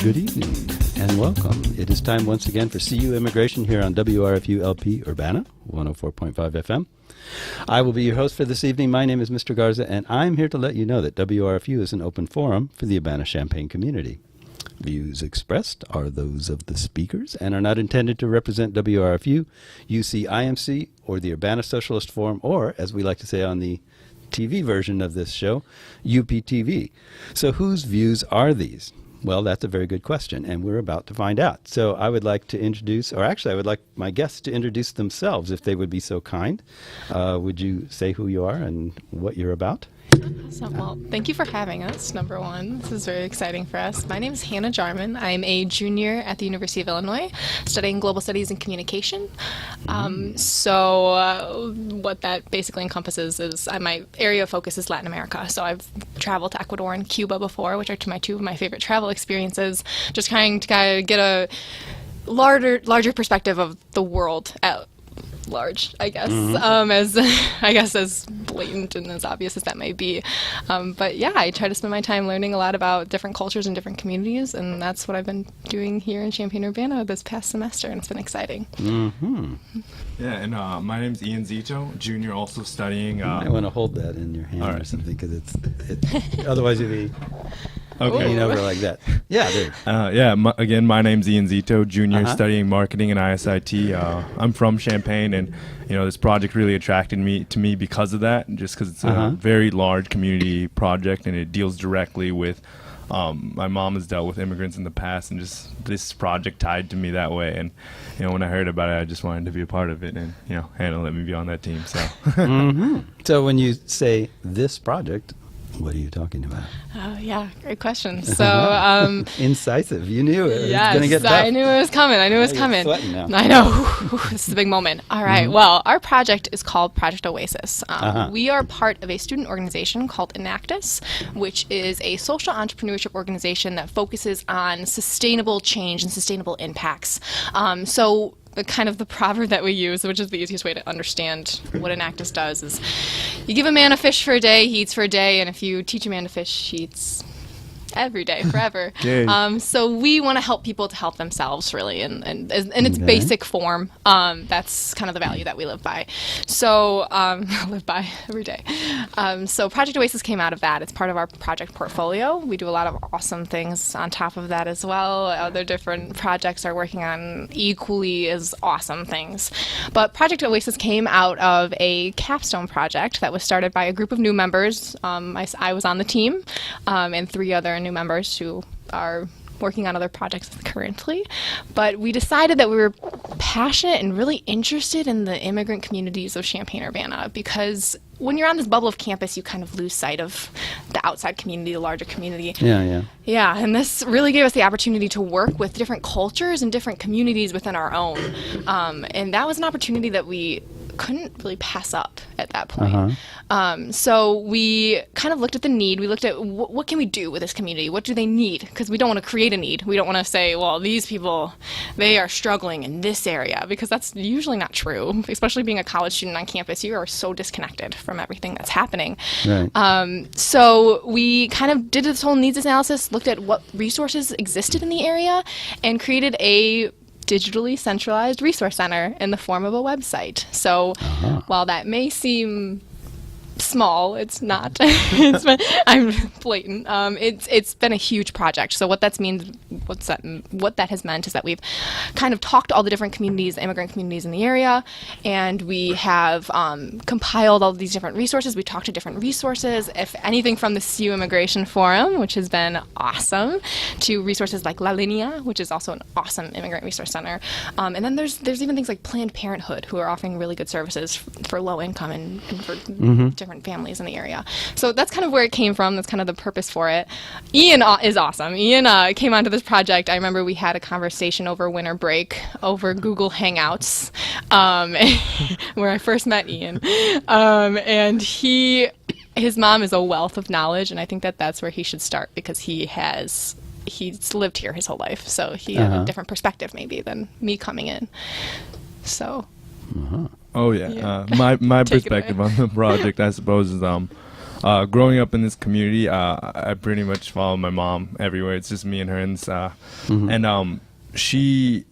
Good evening and welcome. It is time once again for CU Immigration here on WRFU LP Urbana, 104.5 FM. I will be your host for this evening. My name is Mr. Garza, and I'm here to let you know that WRFU is an open forum for the Urbana-Champaign community. Views expressed are those of the speakers and are not intended to represent WRFU, UCIMC, or the Urbana Socialist Forum, or, as we like to say on the TV version of this show, UPTV. So whose views are these? Well, that's a very good question, and we're about to find out. So I would like to introduce, or actually I would like my guests to introduce themselves, if they would be so kind. Would you say who you are and what you're about? Awesome. Well, thank you for having us, number one. This is very exciting for us. My name is Hannah Jarman. I'm a junior at the University of Illinois, studying global studies and communication. So what that basically encompasses is my area of focus is Latin America. So I've traveled to Ecuador and Cuba before, which are two of my favorite travel experiences, just trying to kind of get a larger perspective of the world at large, I guess, as blatant and as obvious as that may be. But yeah, I try to spend my time learning a lot about different cultures and different communities, and that's what I've been doing here in Champaign-Urbana this past semester, and it's been exciting. Mm-hmm. Yeah, and my name's Ian Szetho, junior, also studying. You might want to hold that in your hand right. or something, because it's otherwise you'd be okay. over like that. Yeah, there. Again, my name's Ian Szetho, junior, studying marketing and ISIT. I'm from Champaign, and this project really attracted me because of that, just because it's a very large community project, and it deals directly with. My mom has dealt with immigrants in the past, and just this project tied to me that way. And when I heard about it, I just wanted to be a part of it, and Hannah let me be on that team. So, So when you say this project, what are you talking about? Oh, yeah, great question. So, incisive. You knew it was yes, going to get tough. I knew it was coming. I Now. I know. This is a big moment. All right. Well, our project is called Project Oasis. We are part of a student organization called Enactus, which is a social entrepreneurship organization that focuses on sustainable change and sustainable impacts. Kind of the proverb that we use, which is the easiest way to understand what Enactus does, is you give a man a fish for a day, he eats for a day, and if you teach a man to fish, he eats every day, forever. So we want to help people to help themselves, really, in its basic form. That's kind of the value that we live by. So live by every day. So Project Oasis came out of that. It's part of our project portfolio. We do a lot of awesome things on top of that as well. Other different projects are working on equally as awesome things. But Project Oasis came out of a capstone project that was started by a group of new members. I was on the team, and 3 other new members who are working on other projects currently. But we decided that we were passionate and really interested in the immigrant communities of Champaign-Urbana, because when you're on this bubble of campus, you kind of lose sight of the outside community, the larger community. Yeah, and this really gave us the opportunity to work with different cultures and different communities within our own. And that was an opportunity that we couldn't really pass up at that point. So we kind of looked at the need. We looked at what can we do with this community? What do they need? Because we don't want to create a need. We don't want to say, well, these people, they are struggling in this area, because that's usually not true. Especially being a college student on campus, you are so disconnected from everything that's happening. Right. So we kind of did this whole needs analysis, looked at what resources existed in the area, and created a digitally centralized resource center in the form of a website. So while that may seem small, it's not. I'm blatant. It's been a huge project. So what that has meant is that we've kind of talked to all the different communities, immigrant communities in the area, and we have compiled all these different resources. We talked to different resources, if anything from the CU Immigration Forum, which has been awesome, to resources like La Linea, which is also an awesome immigrant resource center. And then there's even things like Planned Parenthood, who are offering really good services for low income and for different families in the area. So that's kind of where it came from. That's kind of the purpose for it. Ian is awesome. Ian came onto this project. I remember we had a conversation over winter break over Google Hangouts, where I first met Ian. And his mom is a wealth of knowledge, and I think that's where he should start, because he's lived here his whole life. So he had a different perspective maybe than me coming in. So Oh yeah, my perspective on the project, I suppose, is growing up in this community, I pretty much follow my mom everywhere. It's just me and her, and she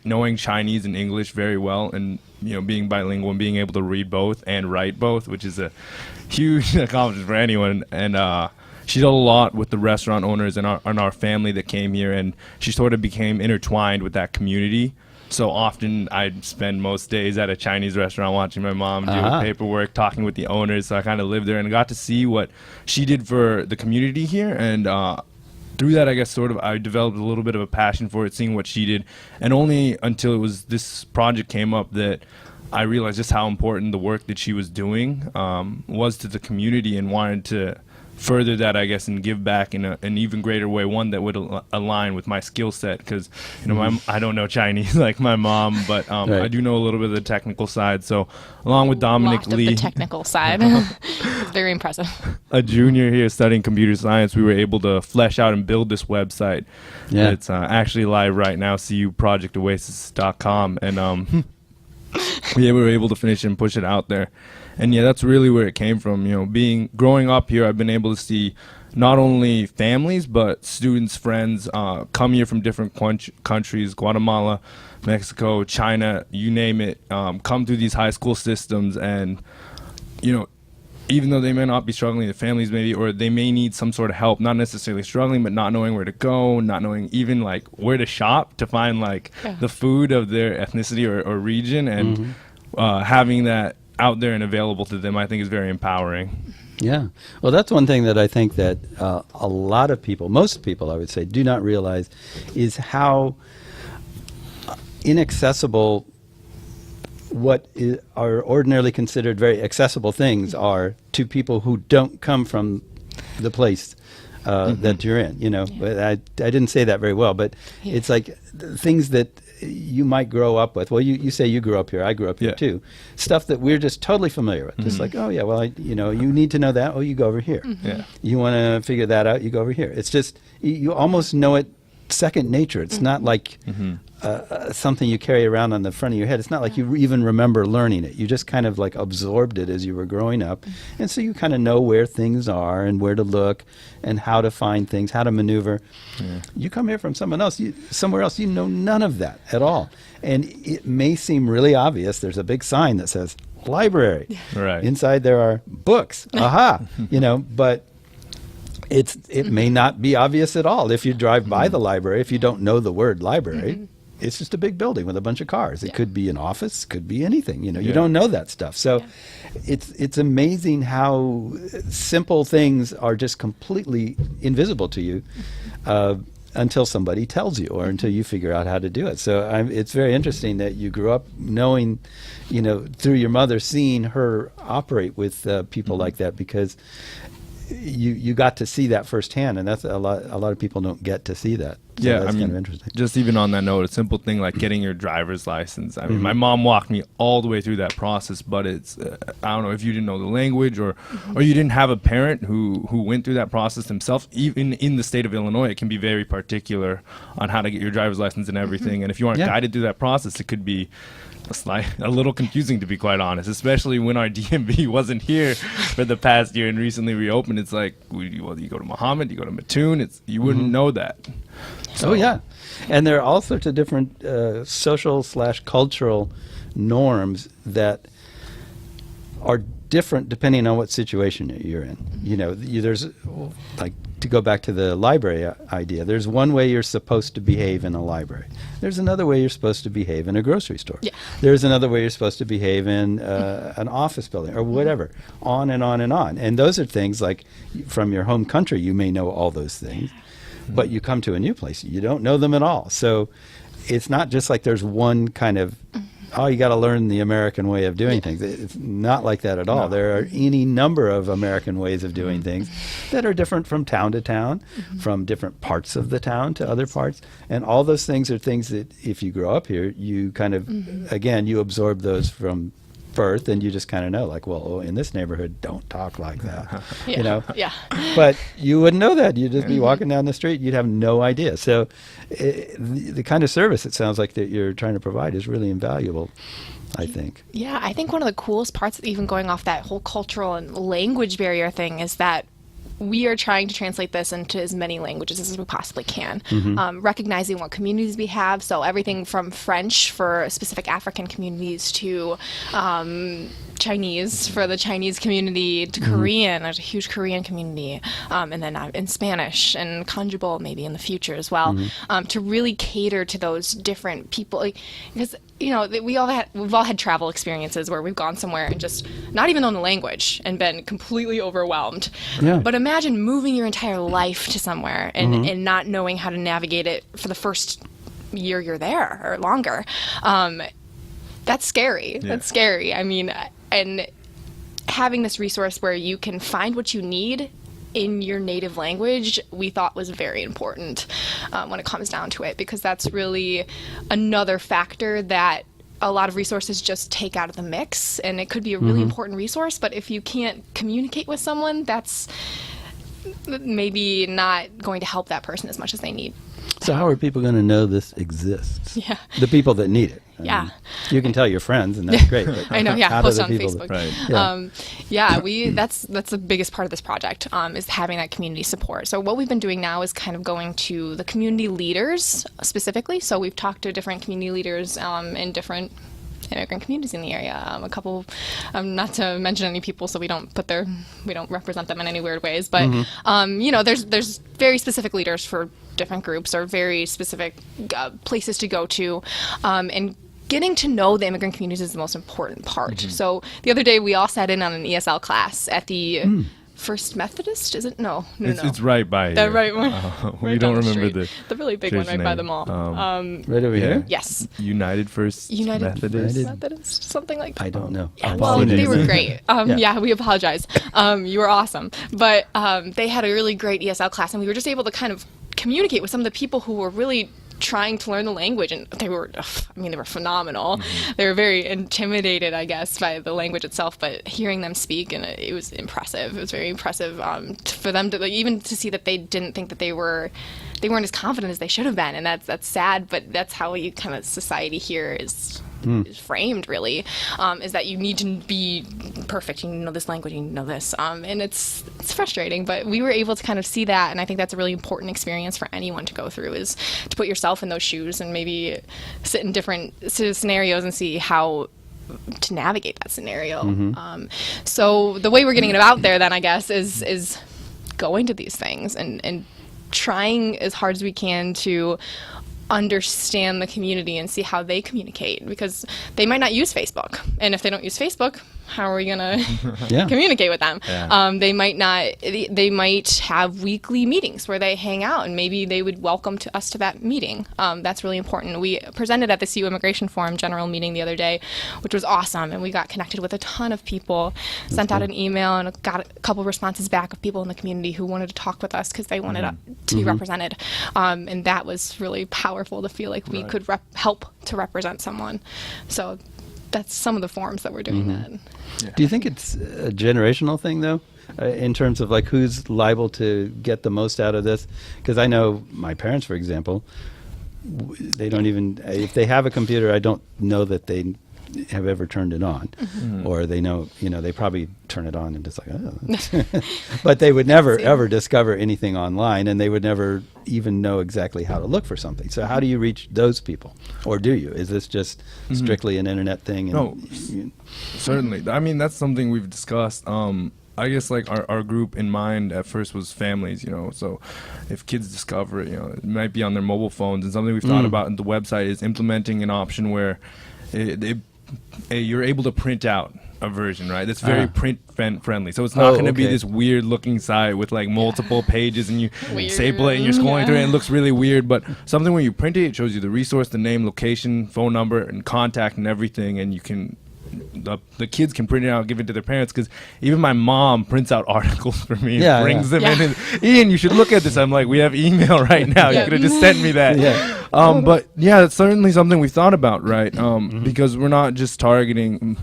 knowing Chinese and English very well, and being bilingual and being able to read both and write both, which is a huge accomplishment for anyone. And she did a lot with the restaurant owners and our family that came here, and she sort of became intertwined with that community. So often I'd spend most days at a Chinese restaurant watching my mom do paperwork, talking with the owners. So I kind of lived there and got to see what she did for the community here. And through that, I guess, I developed a little bit of a passion for it, seeing what she did. And only until this project came up that I realized just how important the work that she was doing was to the community, and wanted to further that, I guess, and give back in an even greater way, one that would align with my skill set, because I don't know Chinese like my mom, but I do know a little bit of the technical side. So along with Dominic Lee, the technical side, it's very impressive. A junior here studying computer science, we were able to flesh out and build this website. Yeah, it's actually live right now, projectoasis.com, and we were able to finish and push it out there. And yeah, that's really where it came from. Growing up here, I've been able to see not only families, but students, friends come here from different countries, Guatemala, Mexico, China, you name it, come through these high school systems. And, even though they may not be struggling, the families maybe, or they may need some sort of help, not necessarily struggling, but not knowing where to go, not knowing even like where to shop to find the food of their ethnicity or region, and having that out there and available to them, I think, is very empowering. Yeah. Well, that's one thing that I think that a lot of people, most people I would say, do not realize is how inaccessible what are ordinarily considered very accessible things are to people who don't come from the place that you're in. But I didn't say that very well, but it's like things that you might grow up with. Well, you say you grew up here. I grew up here too. Stuff that we're just totally familiar with. Just like, oh yeah, well, you need to know that. Oh, you go over here. Yeah. You want to figure that out. You go over here. It's just you almost know it second nature. It's not like something you carry around on the front of your head. It's not like you even remember learning it. You just kind of like absorbed it as you were growing up. And so you kind of know where things are and where to look and how to find things, how to maneuver. Yeah. You come here from somewhere else, you know none of that at all. And it may seem really obvious. There's a big sign that says library. Right. Inside there are books. Aha. But it may not be obvious at all if you drive by the library. If you don't know the word library, it's just a big building with a bunch of cars. It could be an office, could be anything. You don't know that stuff. So it's amazing how simple things are just completely invisible to you until somebody tells you, or until you figure out how to do it. So it's very interesting that you grew up knowing, through your mother, seeing her operate with people like that, because you got to see that firsthand, and that's a lot of people don't get to see that. So that's kind of interesting. Just even on that note, a simple thing like getting your driver's license. I mean, my mom walked me all the way through that process, but it's I don't know if you didn't know the language or you didn't have a parent who went through that process themselves. Even in the state of Illinois, it can be very particular on how to get your driver's license and everything. And if you aren't guided through that process, it could be a little confusing, to be quite honest, especially when our DMV wasn't here for the past year and recently reopened. It's like, you go to Muhammad, you go to Mattoon, you wouldn't know that. So. Oh, yeah. And there are all sorts of different social/cultural norms that are different depending on what situation you're in. There's, like, to go back to the library idea, there's one way you're supposed to behave in a library. There's another way you're supposed to behave in a grocery store. Yeah. There's another way you're supposed to behave in an office building or whatever, on and on and on. And those are things like from your home country, you may know all those things, but you come to a new place, you don't know them at all. So it's not just like there's one kind of you got to learn the American way of doing things. It's not like that at all. No. There are any number of American ways of doing things that are different from town to town, from different parts of the town to other parts. And all those things are things that if you grow up here, you kind of, again, you absorb those from birth, and you just kind of know, like, well, in this neighborhood, don't talk like that, Yeah. you know. Yeah. But you wouldn't know that. You'd just be walking down the street. You'd have no idea. So the kind of service it sounds like that you're trying to provide is really invaluable, I think. Yeah, I think one of the coolest parts, even going off that whole cultural and language barrier thing, is that we are trying to translate this into as many languages as we possibly can, recognizing what communities we have. So everything from French for specific African communities to Chinese for the Chinese community to Korean. There's a huge Korean community, and then in Spanish and Kanjibol maybe in the future as well, to really cater to those different people. Because we've all had travel experiences where we've gone somewhere and just not even known the language and been completely overwhelmed. Yeah. But imagine moving your entire life to somewhere and not knowing how to navigate it for the first year you're there or longer. That's scary. Yeah. That's scary. I mean, and having this resource where you can find what you need in your native language, we thought was very important when it comes down to it, because that's really another factor that a lot of resources just take out of the mix, and it could be a really important resource, but if you can't communicate with someone, that's maybe not going to help that person as much as they need. So how are people going to know this exists? Yeah. The people that need it. I mean, you can tell your friends, and that's great. But I know, yeah, post on Facebook. Right. That's the biggest part of this project, is having that community support. So what we've been doing now is kind of going to the community leaders specifically. So we've talked to different community leaders in different immigrant communities in the area. A couple, not to mention any people, so we don't represent them in any weird ways. But there's very specific leaders for different groups or very specific places to go to, and getting to know the immigrant communities is the most important part. So the other day we all sat in on an ESL class at the First Methodist, is it? No. It's right by the right one. We don't remember the really big one right by the mall. Right over here? Yes. United Methodist, something like that. I don't know. Yeah, well, they were great. Yeah, we apologize. You were awesome. But they had a really great ESL class, and we were just able to kind of communicate with some of the people who were really trying to learn the language, and they were phenomenal. They were very intimidated, I guess, by the language itself, but hearing them speak, and it was impressive. It was very impressive for them to even to see that they didn't think that they weren't as confident as they should have been, and that's sad, but that's how kind of society here is framed, really, is that you need to be perfect, you know this language, you know this, and it's frustrating, but we were able to kind of see that, and I think that's a really important experience for anyone to go through, is to put yourself in those shoes and maybe sit in different scenarios and see how to navigate that scenario. So the way we're getting it out there then, I guess, is going to these things and trying as hard as we can to understand the community and see how they communicate, because they might not use Facebook, and if they don't use Facebook, how are we gonna communicate with them? They might have weekly meetings where they hang out, and maybe they would welcome us to that meeting. That's really important. We presented at the CU Immigration Forum general meeting the other day, which was awesome, and we got connected with a ton of people, sent out an email, and got a couple responses back of people in the community who wanted to talk with us because they wanted to be represented, and that was really powerful to feel like we could help to represent someone. So that's some of the forums that we're doing that. Yeah. Do you think it's a generational thing, though, in terms of like who's liable to get the most out of this? Because I know my parents, for example, they don't even, if they have a computer, I don't know that they have ever turned it on, or they know, they probably turn it on and just like, oh. But they would never ever discover anything online, and they would never even know exactly how to look for something. So how do you reach those people, or do you? Is this just strictly an internet thing? And Certainly. I mean, that's something we've discussed. I guess like our group in mind at first was families, so if kids discover it, it might be on their mobile phones, and something we've thought about in the website is implementing an option where you're able to print out a version, right? That's very print friendly. So it's not going to be this weird looking site with like multiple pages, and you staple it and you're scrolling through it and it looks really weird. But something when you print it, it shows you the resource, the name, location, phone number, and contact and everything, and you can the kids can print it out, give it to their parents, because even my mom prints out articles for me and brings them in. And, Ian, you should look at this. I'm like, we have email right now. You could have just sent me that. But yeah, it's certainly something we thought about, right? Because we're not just targeting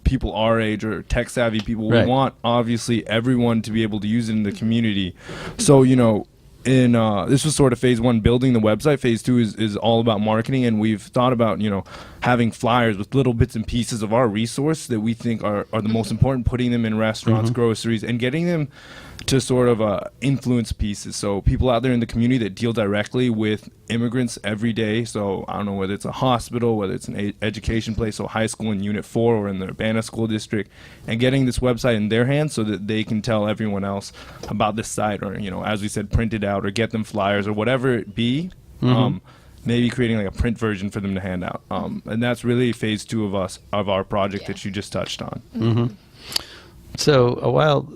people our age or tech savvy people. We want obviously everyone to be able to use it in the community. So, you know, this was sort of phase one, building the website. Phase two is all about marketing, and we've thought about, you know, having flyers with little bits and pieces of our resource that we think are the most important, putting them in restaurants, groceries, and getting them to sort of influence pieces. So people out there in the community that deal directly with immigrants every day. So I don't know whether it's a hospital, whether it's an education place, so high school in Unit 4 or in the Urbana School District, and getting this website in their hands so that they can tell everyone else about this site, or, you know, as we said, print it out or get them flyers or whatever it be. Maybe creating like a print version for them to hand out. And that's really phase two of our project that you just touched on. So a while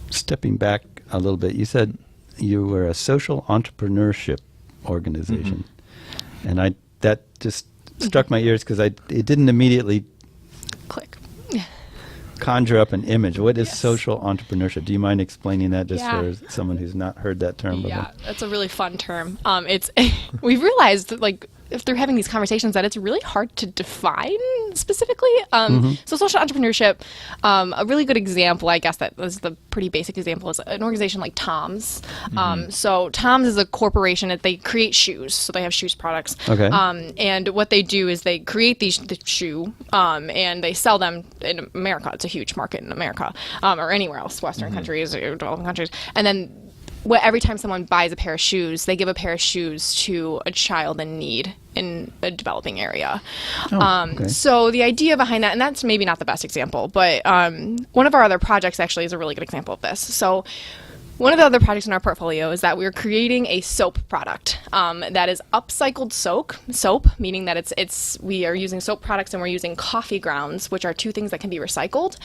stepping back a little bit, you said you were a social entrepreneurship organization, and that just struck my ears because it didn't immediately click, conjure up an image. What is social entrepreneurship? Do you mind explaining that just for someone who's not heard that term before? Yeah, that's a really fun term. We've realized that, like, if they're having these conversations, that it's really hard to define specifically. So social entrepreneurship, a really good example, I guess that was the pretty basic example, is an organization like Tom's. So Tom's is a corporation that they create shoes. So they have shoes products. And what they do is they create the shoe and they sell them in America. It's a huge market in America, or anywhere else, Western countries or developing countries. And then every time someone buys a pair of shoes, they give a pair of shoes to a child in need in a developing area. So the idea behind that, and that's maybe not the best example, but one of our other projects actually is a really good example of this. So one of the other projects in our portfolio is that we're creating a soap product that is upcycled soap, meaning that we are using soap products and we're using coffee grounds, which are two things that can be recycled,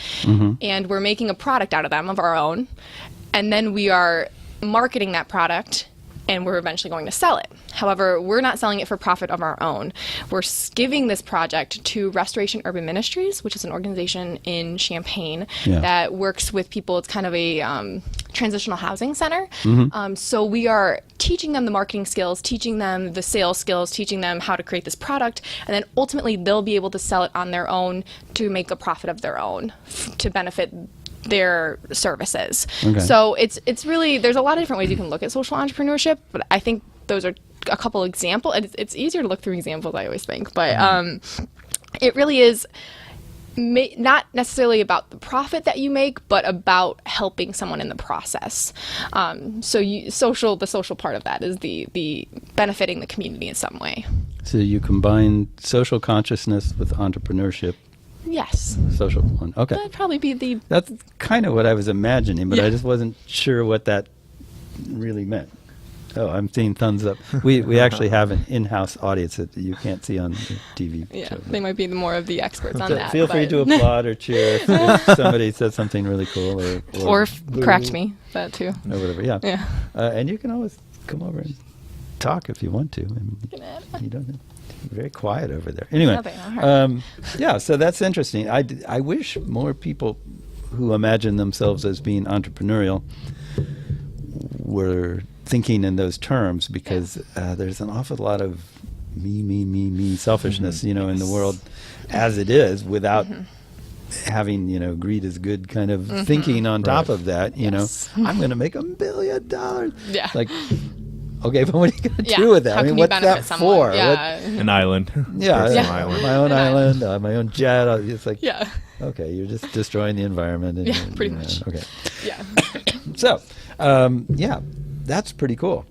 and we're making a product out of them of our own, and then we are marketing that product, and we're eventually going to sell it. However, we're not selling it for profit of our own. We're giving this project to Restoration Urban Ministries, which is an organization in Champaign that works with people. It's kind of a transitional housing center. So we are teaching them the marketing skills, teaching them the sales skills, teaching them how to create this product, and then ultimately they'll be able to sell it on their own to make a profit of their own to benefit their services. So it's really, there's a lot of different ways you can look at social entrepreneurship, but I think those are a couple examples. It's easier to look through examples, I always think, but it really is not necessarily about the profit that you make, but about helping someone in the process. So the social part of that is the benefiting the community in some way. So you combine social consciousness with entrepreneurship. Yes. Social one. Okay. That'd probably be That's kind of what I was imagining, but I just wasn't sure what that really meant. Oh, I'm seeing thumbs up. We actually have an in-house audience that you can't see on the TV. Yeah, they might be more of the experts on that. Feel free to applaud or cheer if somebody says something really cool or correct me. That too. Or whatever. Yeah. And you can always come over and talk if you want to. I mean, you don't have. Very quiet over there. Anyway, so that's interesting. I wish more people who imagine themselves as being entrepreneurial were thinking in those terms, because there's an awful lot of me selfishness, in the world as it is, without having, greed is good kind of thinking on top of that. I'm going to make $1 billion. Yeah. Like, okay, but what are you going to do with that? How what's that for? An island. An island. My own island, my own jet. It's like, okay, you're just destroying the environment. And, pretty much. Okay. Yeah. So, that's pretty cool.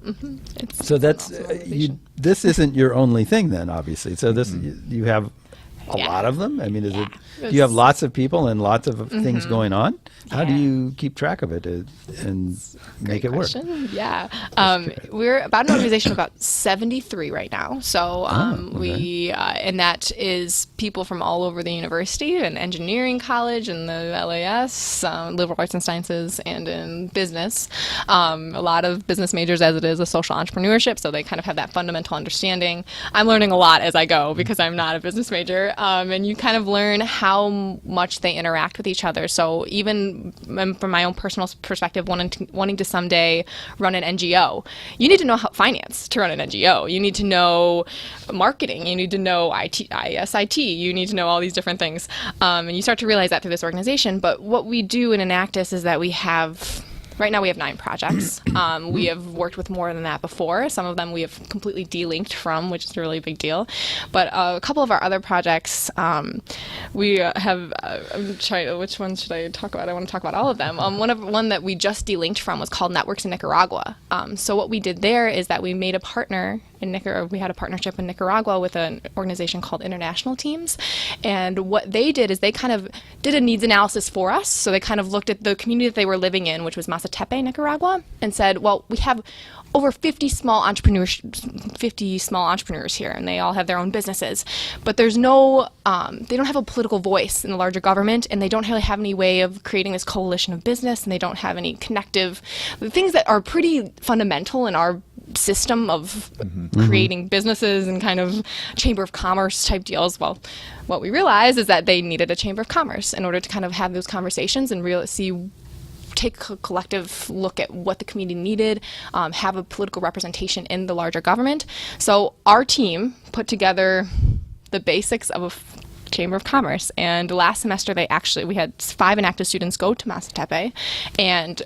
So that's this isn't your only thing then, obviously. So this you have a lot of them. I mean, is it? Do you have lots of people and lots of things going on? How do you keep track of it and make it work? Yeah, we're about an organization of about 73 right now. So we and that is people from all over the university and engineering college and the LAS, liberal arts and sciences, and in business. A lot of business majors, as it is a social entrepreneurship, so they kind of have that fundamental understanding. I'm learning a lot as I go because I'm not a business major. and you kind of learn how much they interact with each other. So even from my own personal perspective, wanting to someday run an NGO, you need to know finance to run an NGO. You need to know marketing. You need to know ISIT. You need to know all these different things. And you start to realize that through this organization. But what we do in Enactus is that right now we have 9 projects. We have worked with more than that before. Some of them we have completely delinked from, which is a really big deal. But a couple of our other projects, we have, I'm trying, which one should I talk about? I want to talk about all of them. One that we just delinked from was called Networks in Nicaragua. So what we did there is that we made a partner in Nicaragua. We had a partnership in Nicaragua with an organization called International Teams. And what they did is they kind of did a needs analysis for us. So they kind of looked at the community that they were living in, which was Masatepe, Nicaragua, and said, well, we have over 50 small entrepreneurs here, and they all have their own businesses. But there's no, they don't have a political voice in the larger government, and they don't really have any way of creating this coalition of business, and they don't have any connective things that are pretty fundamental in our system of creating businesses and kind of chamber of commerce type deals. Well, what we realized is that they needed a chamber of commerce in order to kind of have those conversations and take a collective look at what the community needed, have a political representation in the larger government. So our team put together the basics of a chamber of commerce. And last semester, we had 5 Enactus students go to Masatepe and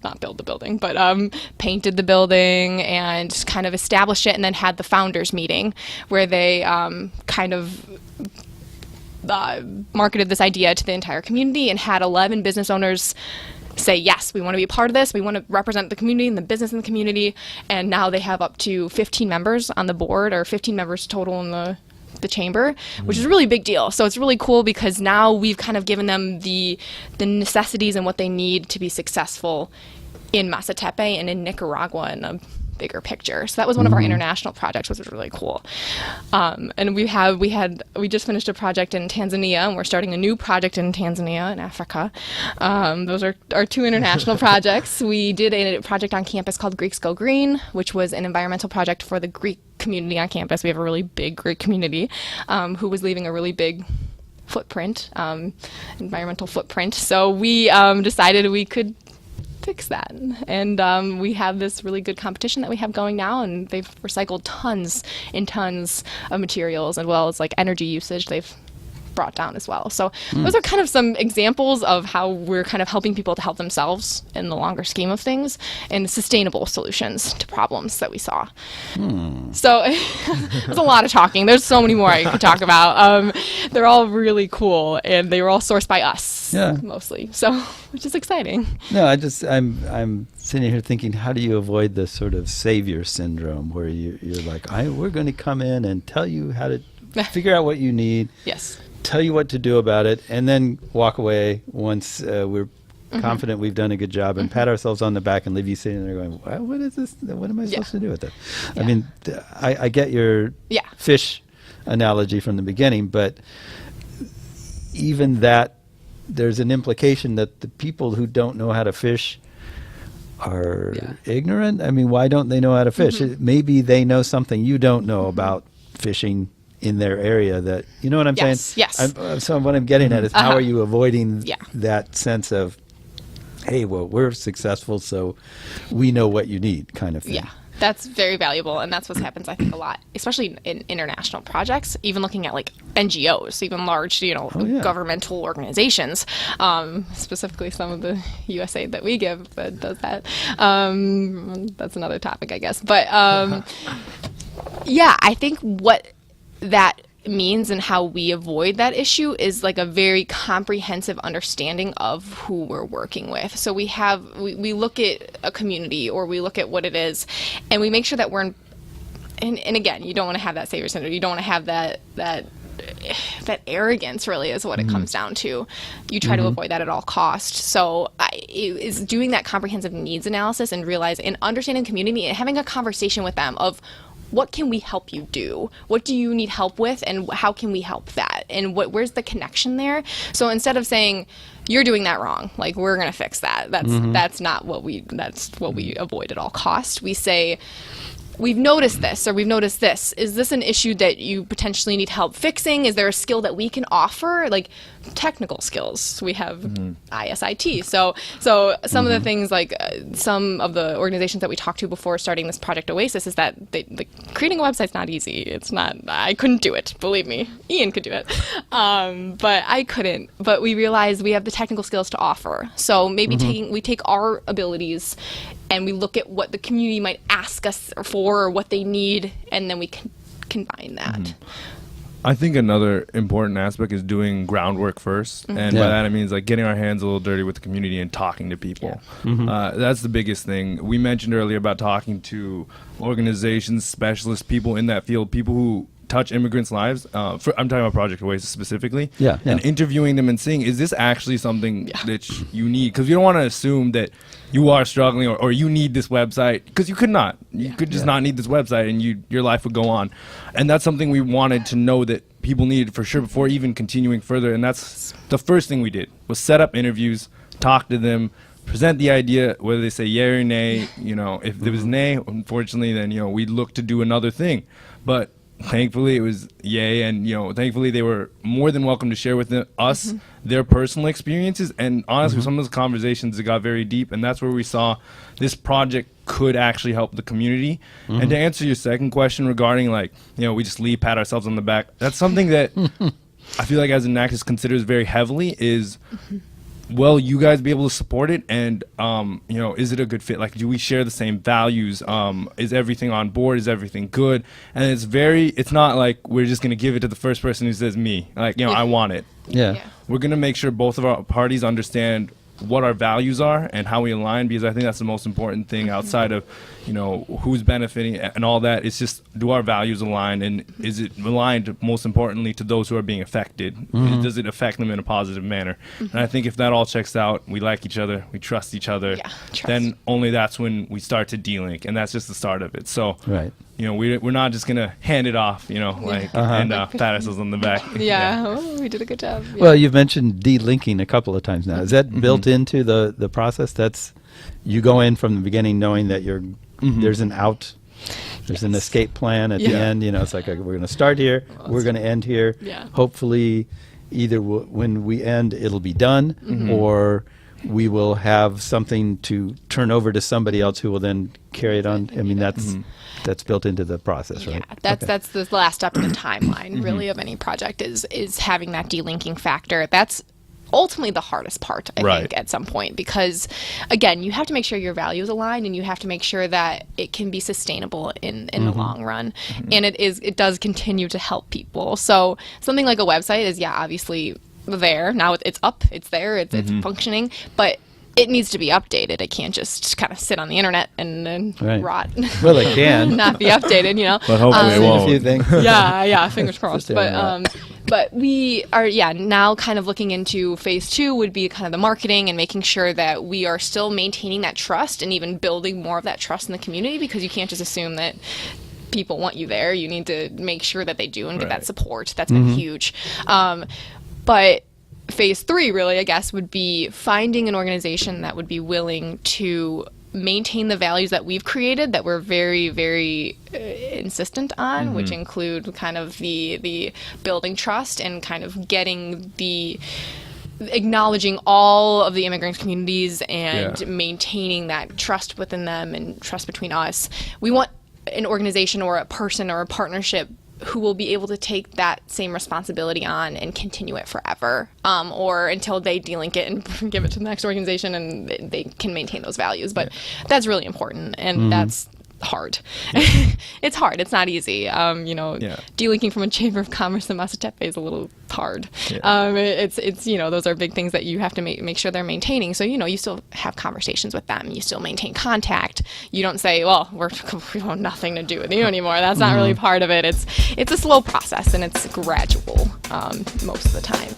not build the building, but painted the building and kind of established it, and then had the founders meeting where they kind of marketed this idea to the entire community and had 11 business owners say, yes, we want to be a part of this. We want to represent the community and the business in the community. And now they have up to 15 members on the board, or 15 members total in the chamber, which is a really big deal. So it's really cool because now we've kind of given them the necessities and what they need to be successful in Masatepe and in Nicaragua in a bigger picture. So that was one of our international projects, which was really cool. And we just finished a project in Tanzania, and we're starting a new project in Tanzania in Africa. Those are our 2 international projects. We did a project on campus called Greeks Go Green, which was an environmental project for the Greek community on campus. We have a really big Greek community who was leaving a really big footprint, environmental footprint. So we decided we could fix that. And we have this really good competition that we have going now, and they've recycled tons and tons of materials, as well as like energy usage they've brought down as well. So those are kind of some examples of how we're kind of helping people to help themselves in the longer scheme of things, and sustainable solutions to problems that we saw. So there's a lot of talking. There's so many more I could talk about. They're all really cool, and they were all sourced by us mostly. So, which is exciting. No, I'm sitting here thinking, how do you avoid the sort of savior syndrome where you're like, we're going to come in and tell you how to figure out what you need. Yes. Tell you what to do about it, and then walk away once we're confident we've done a good job, and pat ourselves on the back and leave you sitting there going, what is this? What am I supposed to do with it? I mean, I get your fish analogy from the beginning, but even that, there's an implication that the people who don't know how to fish are ignorant. I mean, why don't they know how to fish? Maybe they know something you don't know about fishing in their area, that, you know what I'm saying? Yes. So what I'm getting at is, how are you avoiding that sense of, hey, well, we're successful, so we know what you need, kind of thing. Yeah, that's very valuable, and that's what happens, I think, a lot, especially in international projects, even looking at like NGOs, even large, governmental organizations, specifically some of the USAID that we give that does that. That's another topic, I guess. But I think what that means and how we avoid that issue is like a very comprehensive understanding of who we're working with. So we look at a community, or we look at what it is, and we make sure that we're and again, you don't want to have that savior syndrome. You don't want to have that arrogance, really, is what it comes down to. You try to avoid that at all costs. So is doing that comprehensive needs analysis and understanding the community and having a conversation with them of, what can we help you do? What do you need help with, and how can we help that? And where's the connection there? So instead of saying, you're doing that wrong, like, we're going to fix that. That's what we avoid at all costs. We say, we've noticed this, or we've noticed this. Is this an issue that you potentially need help fixing? Is there a skill that we can offer? Like technical skills. We have ISIT. So some of the things, like some of the organizations that we talked to before starting this Project Oasis, is that creating a website's not easy. It's not, I couldn't do it, believe me. Ian could do it. But I couldn't. But we realized we have the technical skills to offer. So maybe we take our abilities and we look at what the community might ask us for, or what they need, and then we can combine that. I think another important aspect is doing groundwork first, and by that I mean like getting our hands a little dirty with the community and talking to people. That's the biggest thing. We mentioned earlier about talking to organizations, specialists, people in that field, people who touch immigrants' lives. I'm talking about Project Oasis specifically. And interviewing them and seeing, is this actually something that you need? Because you don't want to assume that you are struggling or you need this website, because you could not. You could just not need this website, and your life would go on. And that's something we wanted to know that people needed for sure before even continuing further. And that's the first thing we did, was set up interviews, talk to them, present the idea, whether they say yay or nay. If there was nay, unfortunately, then we'd look to do another thing. But thankfully it was yay, and thankfully they were more than welcome to share with us their personal experiences. And honestly, some of those conversations, it got very deep, and that's where we saw this project could actually help the community. And to answer your second question regarding we just pat ourselves on the back, that's something that I feel like as an activist considers very heavily is, well, you guys be able to support it, and is it a good fit? Like, do we share the same values? Is everything on board? Is everything good? And it's not like we're just gonna give it to the first person who says me, I want it. We're gonna make sure both of our parties understand what our values are and how we align, because I think that's the most important thing outside of who's benefiting and all that. It's just, do our values align, and is it aligned most importantly to those who are being affected? Does it affect them in a positive manner? And I think if that all checks out, we like each other, we trust each other, then only that's when we start to de-link, and that's just the start of it. So we're not just gonna hand it off, and pat ourselves on the back. We did a good job. Well, you've mentioned de-linking a couple of times now. Is that built into the process? That's, you go in from the beginning knowing that there's an out, there's an escape plan at the end. It's like, we're going to start here, we're going to end here. Hopefully, either when we end, it'll be done, or we will have something to turn over to somebody else who will then carry it on. I mean, that's built into the process, right? That's the last step in the timeline, really, of any project is having that delinking factor. That's ultimately the hardest part, I think, at some point, because again, you have to make sure your values align, and you have to make sure that it can be sustainable in the long run, and it does continue to help people. So something like a website is obviously there now, it's up, it's there, it's functioning, but it needs to be updated. It can't just kind of sit on the internet and rot. Well, it can not be updated, But hopefully it won't. A few things. Fingers crossed. But we are now kind of looking into phase 2 would be kind of the marketing and making sure that we are still maintaining that trust and even building more of that trust in the community, because you can't just assume that people want you there. You need to make sure that they do and get that support. That's been huge. But phase 3 really, I guess, would be finding an organization that would be willing to maintain the values that we've created, that we're very, very insistent on, which include kind of the building trust and kind of getting acknowledging all of the immigrant communities and maintaining that trust within them and trust between us. We want an organization or a person or a partnership who will be able to take that same responsibility on and continue it forever, or until they delink it and give it to the next organization and they can maintain those values. But that's really important, and that's hard. It's hard. It's not easy. Delinking from a chamber of commerce in Masatepe is a little hard. It's those are big things that you have to make sure they're maintaining. So you still have conversations with them. You still maintain contact. You don't say, well, we have nothing to do with you anymore. That's not really part of it. It's a slow process, and it's gradual most of the time.